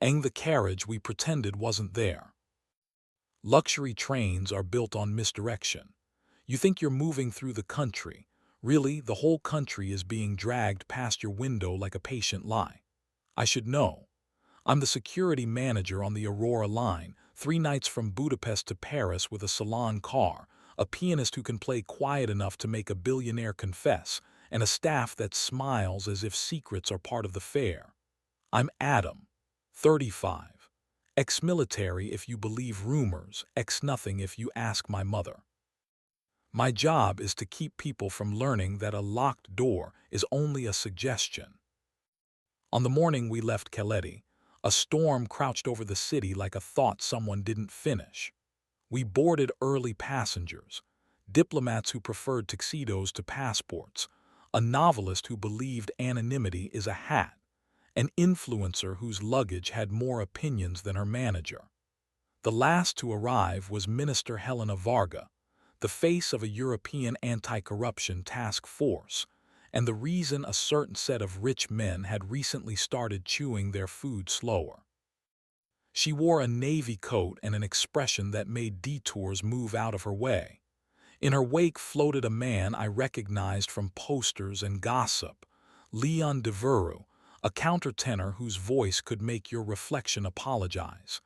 and the carriage we pretended wasn't there. Luxury trains are built on misdirection. You think you're moving through the country. Really, the whole country is being dragged past your window like a patient lie. I should know. I'm the security manager on the Aurora line, 3 nights from Budapest to Paris with a salon car, a pianist who can play quiet enough to make a billionaire confess, and a staff that smiles as if secrets are part of the fare. I'm Adam, 35. Ex-military if you believe rumors, ex-nothing if you ask my mother. My job is to keep people from learning that a locked door is only a suggestion. On the morning we left Calais, a storm crouched over the city like a thought someone didn't finish. We boarded early passengers, diplomats who preferred tuxedos to passports, a novelist who believed anonymity is a hat, an influencer whose luggage had more opinions than her manager. The last to arrive was Minister Helena Varga, the face of a European anti-corruption task force, and the reason a certain set of rich men had recently started chewing their food slower. She wore a navy coat and an expression that made detours move out of her way. In her wake floated a man I recognized from posters and gossip, Leon Devereux, a countertenor whose voice could make your reflection apologize.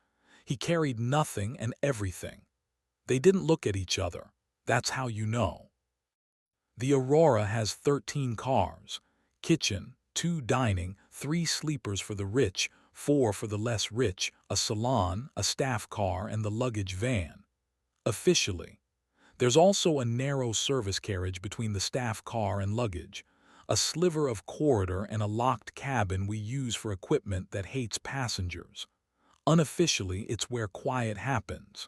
He carried nothing and everything. They didn't look at each other. That's how you know. The Aurora has 13 cars, kitchen, 2 dining, 3 sleepers for the rich, 4 for the less rich, a salon, a staff car, and the luggage van. Officially. There's also a narrow service carriage between the staff car and luggage, a sliver of corridor and a locked cabin we use for equipment that hates passengers. Unofficially, it's where quiet happens.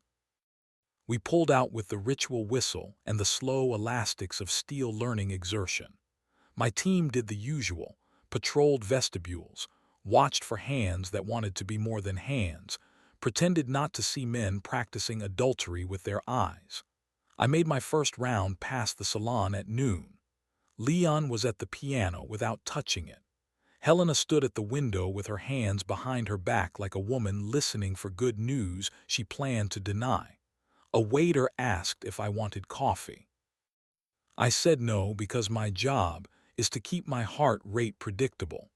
We pulled out with the ritual whistle and the slow elastics of steel learning exertion. My team did the usual, patrolled vestibules, watched for hands that wanted to be more than hands, pretended not to see men practicing adultery with their eyes. I made my first round past the salon at noon. Leon was at the piano without touching it. Helena stood at the window with her hands behind her back like a woman listening for good news she planned to deny. A waiter asked if I wanted coffee. I said no because my job is to keep my heart rate predictable.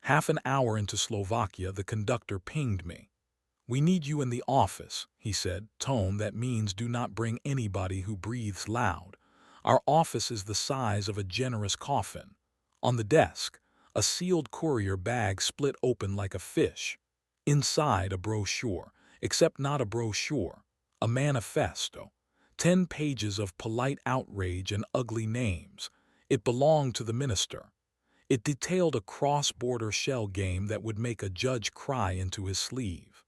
Half an hour into Slovakia, the conductor pinged me. "We need you in the office," he said, tone that means do not bring anybody who breathes loud. Our office is the size of a generous coffin. On the desk, a sealed courier bag split open like a fish. Inside, a brochure, except not a brochure, a manifesto. 10 pages of polite outrage and ugly names. It belonged to the minister. It detailed a cross-border shell game that would make a judge cry into his sleeve.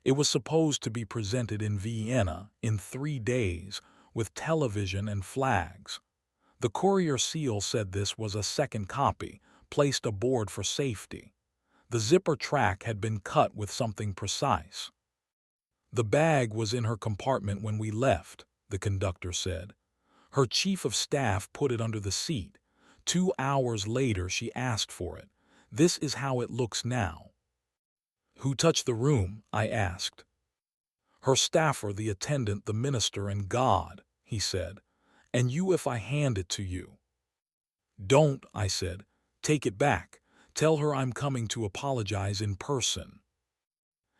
It was supposed to be presented in Vienna in 3 days, with television and flags. The courier seal said this was a second copy, placed aboard for safety. The zipper track had been cut with something precise. "The bag was in her compartment when we left," the conductor said. "Her chief of staff put it under the seat. 2 hours later she asked for it. This is how it looks now." "Who touched the room?" I asked. "Her staffer, the attendant, the minister, and God," he said. "And you if I hand it to you." "Don't," I said. "Take it back. Tell her I'm coming to apologize in person."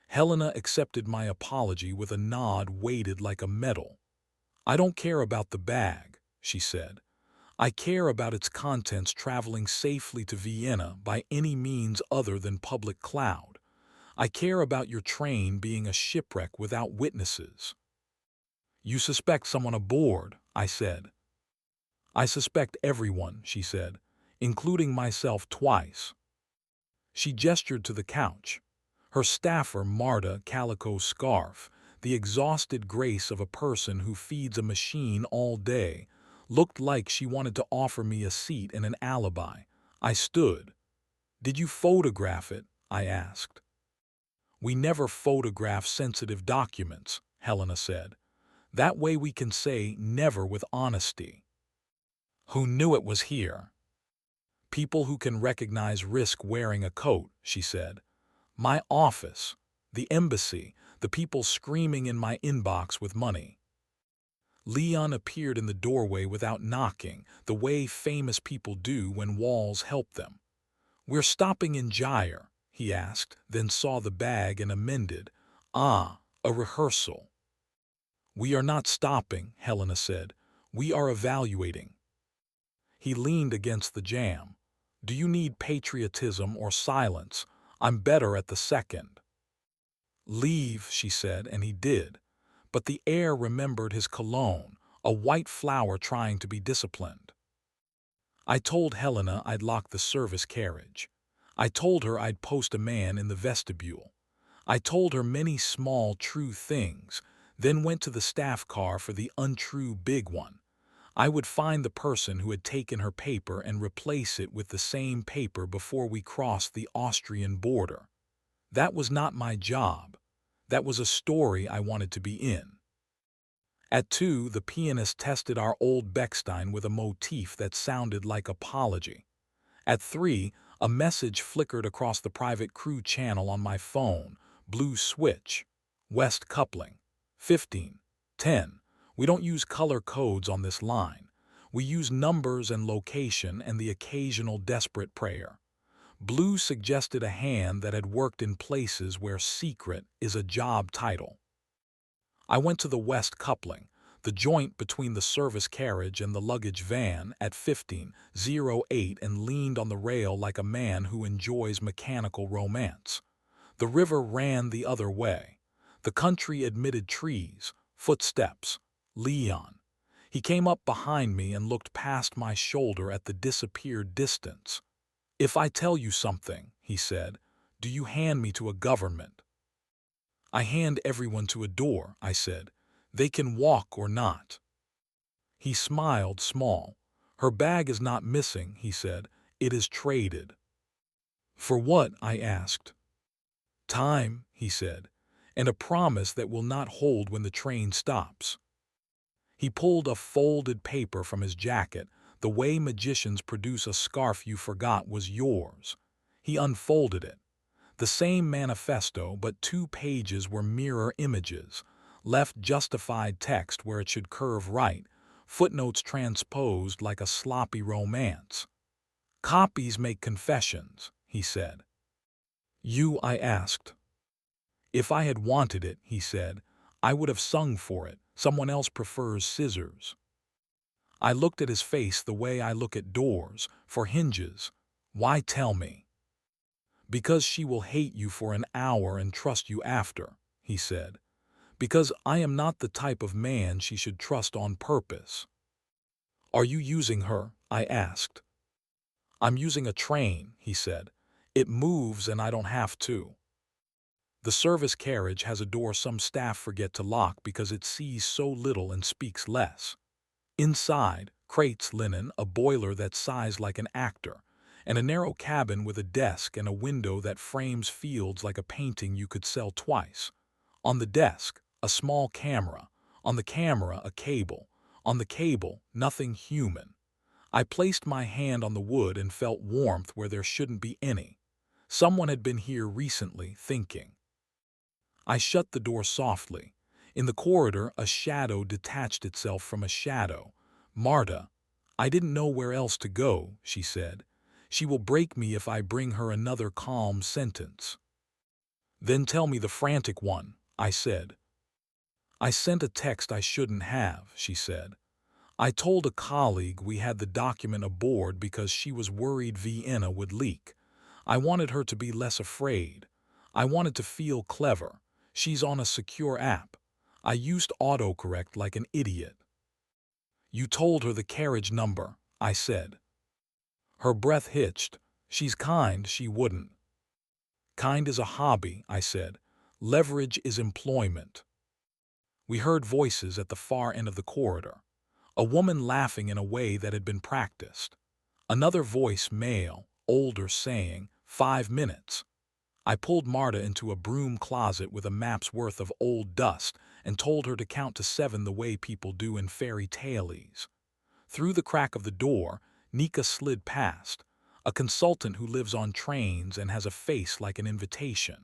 Helena accepted my apology with a nod weighted like a medal. "I don't care about the bag," she said. "I care about its contents traveling safely to Vienna by any means other than public cloud. I care about your train being a shipwreck without witnesses." "You suspect someone aboard," I said. "I suspect everyone," she said, "including myself twice." She gestured to the couch. Her staffer, Marta, calico scarf, the exhausted grace of a person who feeds a machine all day, looked like she wanted to offer me a seat and an alibi. I stood. "Did you photograph it?" I asked. "We never photograph sensitive documents," Helena said. "That way we can say never with honesty." "Who knew it was here?" "People who can recognize risk wearing a coat," she said. My office, the embassy, the people screaming in my inbox with money. Leon appeared in the doorway without knocking, the way famous people do when walls help them. "We're stopping in Jair," he asked, then saw the bag and amended, "Ah, a rehearsal." "We are not stopping," Helena said. "We are evaluating." He leaned against the jamb. "Do you need patriotism or silence? I'm better at the second." "Leave," she said, and he did. But the air remembered his cologne, a white flower trying to be disciplined. I told Helena I'd lock the service carriage. I told her I'd post a man in the vestibule. I told her many small, true things, then went to the staff car for the untrue big one. I would find the person who had taken her paper and replace it with the same paper before we crossed the Austrian border. That was not my job. That was a story I wanted to be in. At 2, the pianist tested our old Bechstein with a motif that sounded like apology. At 3, a message flickered across the private crew channel on my phone. Blue switch. West coupling. 15. 10. We don't use color codes on this line. We use numbers and location and the occasional desperate prayer. Blue suggested a hand that had worked in places where secret is a job title. I went to the west coupling, the joint between the service carriage and the luggage van, at 15:08 and leaned on the rail like a man who enjoys mechanical romance. The river ran the other way. The country admitted trees, footsteps. Leon. He came up behind me and looked past my shoulder at the disappeared distance. "If I tell you something," he said, "do you hand me to a government?" "I hand everyone to a door," I said. "They can walk or not." He smiled small. "Her bag is not missing," he said. "It is traded." "For what?" I asked. "Time," he said, "and a promise that will not hold when the train stops." He pulled a folded paper from his jacket, the way magicians produce a scarf you forgot was yours. He unfolded it. The same manifesto, but 2 pages were mirror images. Left justified text where it should curve right, footnotes transposed like a sloppy romance. "Copies make confessions," he said. "You?" I asked. "If I had wanted it," he said, "I would have sung for it. Someone else prefers scissors." I looked at his face the way I look at doors, for hinges. "Why tell me?" "Because she will hate you for an hour and trust you after," he said. "Because I am not the type of man she should trust on purpose." "Are you using her?" I asked. "I'm using a train," he said. "It moves and I don't have to." The service carriage has a door some staff forget to lock because it sees so little and speaks less. Inside, crates, linen, a boiler that sighs like an actor, and a narrow cabin with a desk and a window that frames fields like a painting you could sell twice. On the desk, a small camera. On the camera, a cable. On the cable, nothing human. I placed my hand on the wood and felt warmth where there shouldn't be any. Someone had been here recently, thinking. I shut the door softly. In the corridor, a shadow detached itself from a shadow. "Marta." "I didn't know where else to go," she said. "She will break me if I bring her another calm sentence." "Then tell me the frantic one," I said. "I sent a text I shouldn't have," she said. "I told a colleague we had the document aboard because she was worried Vienna would leak. I wanted her to be less afraid. I wanted to feel clever. She's on a secure app. I used autocorrect like an idiot." "You told her the carriage number," I said. Her breath hitched. "She's kind, she wouldn't." "Kind is a hobby," I said. "Leverage is employment." We heard voices at the far end of the corridor. A woman laughing in a way that had been practiced. Another voice, male, older, saying, "5 minutes." I pulled Marta into a broom closet with a map's worth of old dust and told her to count to 7 the way people do in fairy tales. Through the crack of the door, Nika slid past. a consultant who lives on trains and has a face like an invitation.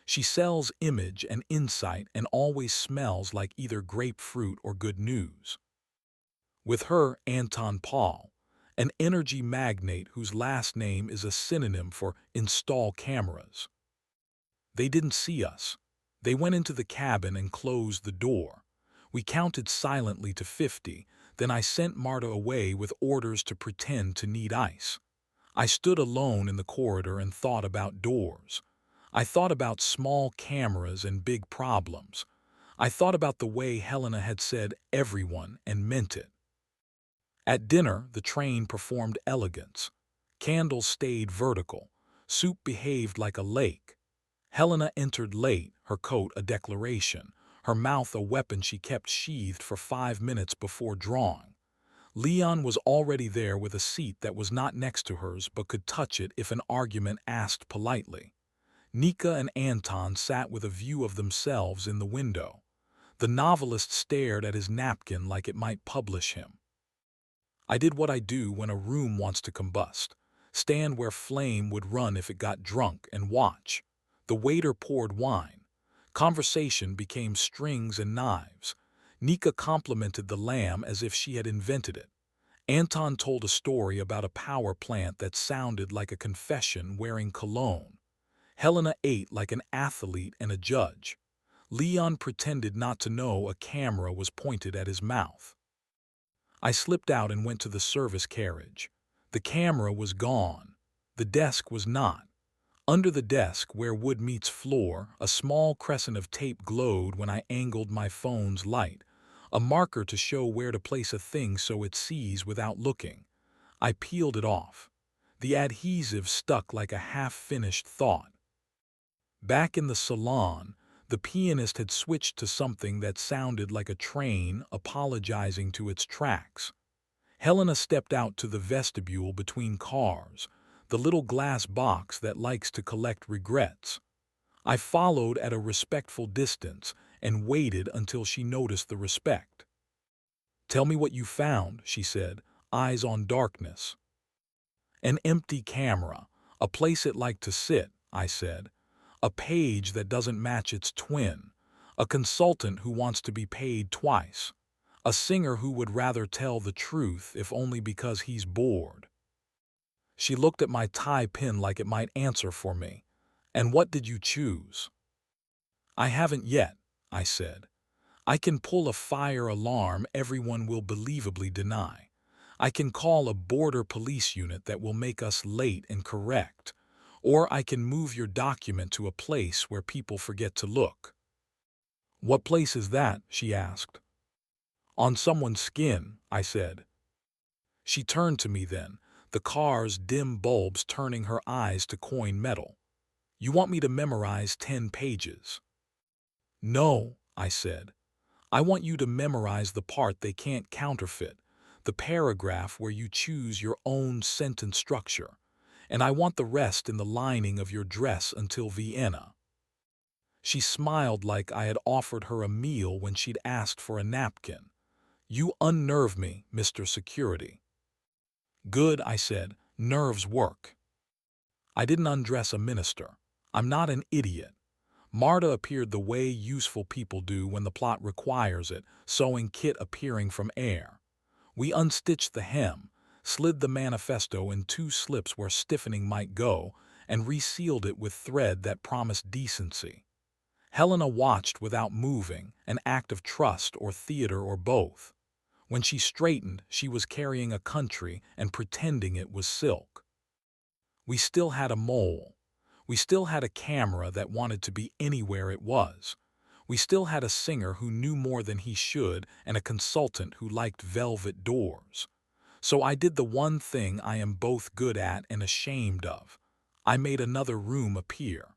She sells image and insight and always smells like either grapefruit or good news. With her, Anton Paul, an energy magnate whose last name is a synonym for install cameras. They didn't see us. They went into the cabin and closed the door. We counted silently to 50, then I sent Marta away with orders to pretend to need ice. I stood alone in the corridor and thought about doors. I thought about small cameras and big problems. I thought about the way Helena had said everyone and meant it. At dinner, the train performed elegance. Candles stayed vertical. Soup behaved like a lake. Helena entered late, her coat a declaration, her mouth a weapon she kept sheathed for 5 minutes before drawing. Leon was already there with a seat that was not next to hers but could touch it if an argument asked politely. Nika and Anton sat with a view of themselves in the window. The novelist stared at his napkin like it might publish him. I did what I do when a room wants to combust. Stand where flame would run if it got drunk and watch. The waiter poured wine. Conversation became strings and knives. Nika complimented the lamb as if she had invented it. Anton told a story about a power plant that sounded like a confession wearing cologne. Helena ate like an athlete and a judge. Leon pretended not to know a camera was pointed at his mouth. I slipped out and went to the service carriage. The camera was gone. The desk was not. Under the desk, where wood meets floor, a small crescent of tape glowed when I angled my phone's light, a marker to show where to place a thing so it sees without looking. I peeled it off. The adhesive stuck like a half-finished thought. Back in the salon, the pianist had switched to something that sounded like a train apologizing to its tracks. Helena stepped out to the vestibule between cars, the little glass box that likes to collect regrets. I followed at a respectful distance and waited until she noticed the respect. "Tell me what you found," she said, eyes on darkness. "An empty camera, a place it liked to sit," I said. "A page that doesn't match its twin. A consultant who wants to be paid twice. A singer who would rather tell the truth if only because he's bored." She looked at my tie pin like it might answer for me. "And what did you choose?" "I haven't yet," I said. "I can pull a fire alarm everyone will believably deny. I can call a border police unit that will make us late and correct. Or I can move your document to a place where people forget to look." "What place is that?" she asked. "On someone's skin," I said. She turned to me then, the car's dim bulbs turning her eyes to coin metal. "You want me to memorize 10 pages?" "No," I said. "I want you to memorize the part they can't counterfeit, the paragraph where you choose your own sentence structure, and I want the rest in the lining of your dress until Vienna." She smiled like I had offered her a meal when she'd asked for a napkin. "You unnerve me, Mr. Security." "Good," I said. "Nerves work." I didn't undress a minister. I'm not an idiot. Marta appeared the way useful people do when the plot requires it, sewing kit appearing from air. We unstitched the hem, slid the manifesto in 2 slips where stiffening might go, and resealed it with thread that promised decency. Helena watched without moving, an act of trust or theater or both. When she straightened, she was carrying a country and pretending it was silk. We still had a mole. We still had a camera that wanted to be anywhere it was. We still had a singer who knew more than he should and a consultant who liked velvet doors. So I did the one thing I am both good at and ashamed of. I made another room appear.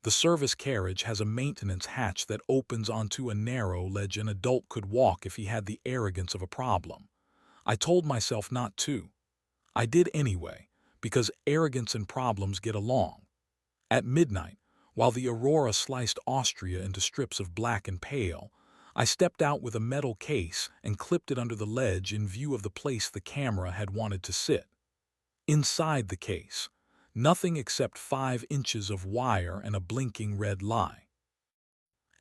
The service carriage has a maintenance hatch that opens onto a narrow ledge an adult could walk if he had the arrogance of a problem. I told myself not to. I did anyway, because arrogance and problems get along. At midnight, while the aurora sliced Austria into strips of black and pale, I stepped out with a metal case and clipped it under the ledge in view of the place the camera had wanted to sit. Inside the case, nothing except 5 inches of wire and a blinking red lie.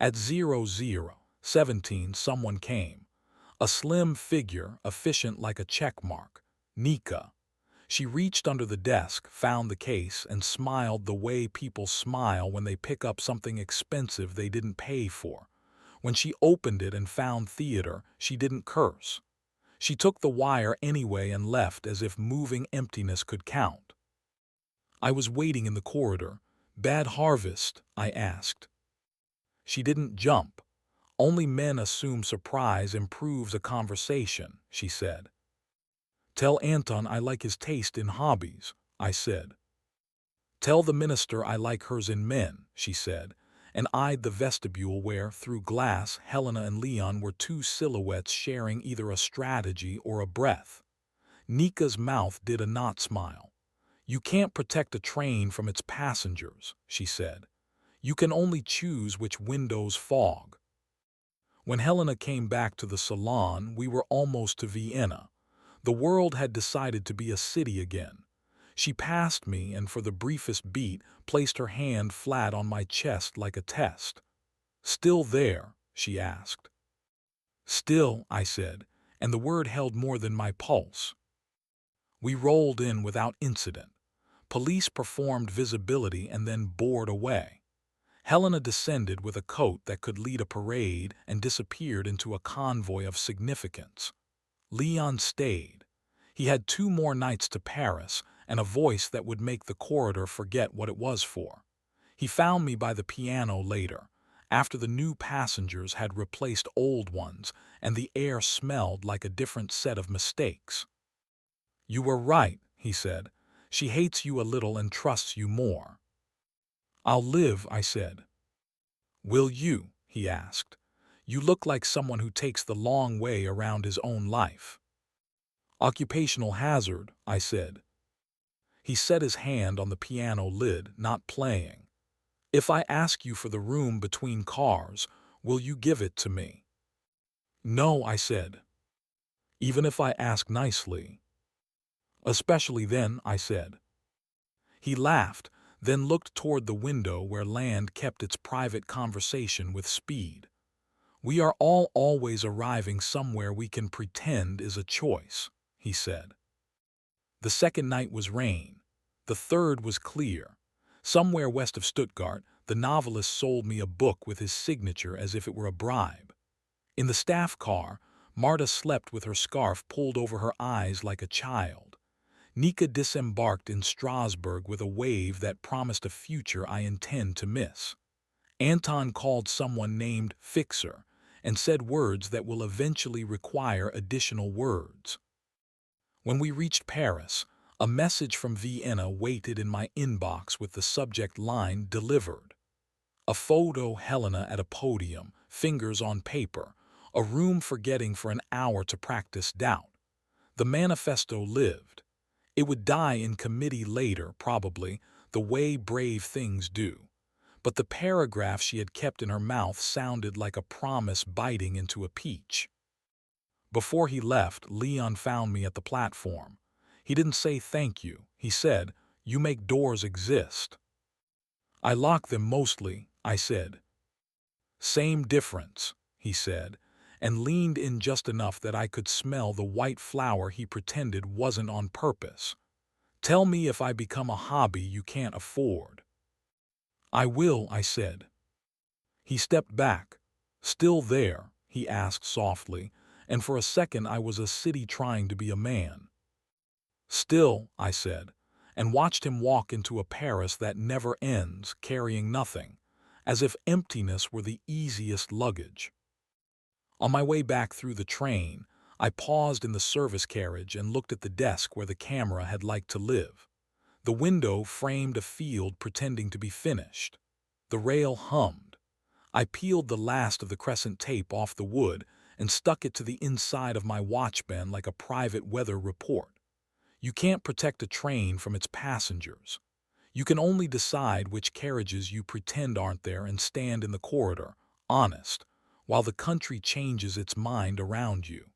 At 00:17, someone came. A slim figure, efficient like a check mark. Nika. She reached under the desk, found the case, and smiled the way people smile when they pick up something expensive they didn't pay for. When she opened it and found theater, she didn't curse. She took the wire anyway and left as if moving emptiness could count. I was waiting in the corridor. "Bad harvest?" I asked. She didn't jump. "Only men assume surprise improves a conversation," she said. "Tell Anton I like his taste in hobbies," I said. "Tell the minister I like hers in men," she said, and eyed the vestibule where, through glass, Helena and Leon were two silhouettes sharing either a strategy or a breath. Nika's mouth did a knot smile. "You can't protect a train from its passengers," she said. "You can only choose which windows fog." When Helena came back to the salon, we were almost to Vienna. The world had decided to be a city again. She passed me and for the briefest beat placed her hand flat on my chest like a test. "Still there?" she asked. "Still," I said, and the word held more than my pulse. We rolled in without incident. Police performed visibility and then bored away. Helena descended with a coat that could lead a parade and disappeared into a convoy of significance. Leon stayed. He had 2 more nights to Paris and a voice that would make the corridor forget what it was for. He found me by the piano later, after the new passengers had replaced old ones and the air smelled like a different set of mistakes. "You were right," he said. "She hates you a little and trusts you more." "I'll live," I said. "Will you?" he asked. "You look like someone who takes the long way around his own life." "Occupational hazard," I said. He set his hand on the piano lid, not playing. "If I ask you for the room between cars, will you give it to me?" "No," I said. "Even if I ask nicely?" "Especially then," I said. He laughed, then looked toward the window where land kept its private conversation with speed. "We are all always arriving somewhere we can pretend is a choice," he said. The second night was rain. The third was clear. Somewhere west of Stuttgart, the novelist sold me a book with his signature as if it were a bribe. In the staff car, Marta slept with her scarf pulled over her eyes like a child. Nika disembarked in Strasbourg with a wave that promised a future I intend to miss. Anton called someone named Fixer and said words that will eventually require additional words. When we reached Paris, a message from Vienna waited in my inbox with the subject line "Delivered." A photo, Helena at a podium, fingers on paper, a room forgetting for an hour to practice doubt. The manifesto lived. It would die in committee later, probably, the way brave things do. But the paragraph she had kept in her mouth sounded like a promise biting into a peach. Before he left, Leon found me at the platform. He didn't say thank you. He said, "You make doors exist." "I lock them mostly," I said. "Same difference," he said, and leaned in just enough that I could smell the white flour he pretended wasn't on purpose. "Tell me if I become a hobby you can't afford." "I will," I said. He stepped back. "Still there?" he asked softly, and for a second I was a city trying to be a man. "Still," I said, and watched him walk into a Paris that never ends, carrying nothing, as if emptiness were the easiest luggage. On my way back through the train, I paused in the service carriage and looked at the desk where the camera had liked to live. The window framed a field pretending to be finished. The rail hummed. I peeled the last of the crescent tape off the wood and stuck it to the inside of my watchband like a private weather report. You can't protect a train from its passengers. You can only decide which carriages you pretend aren't there and stand in the corridor, honest, while the country changes its mind around you.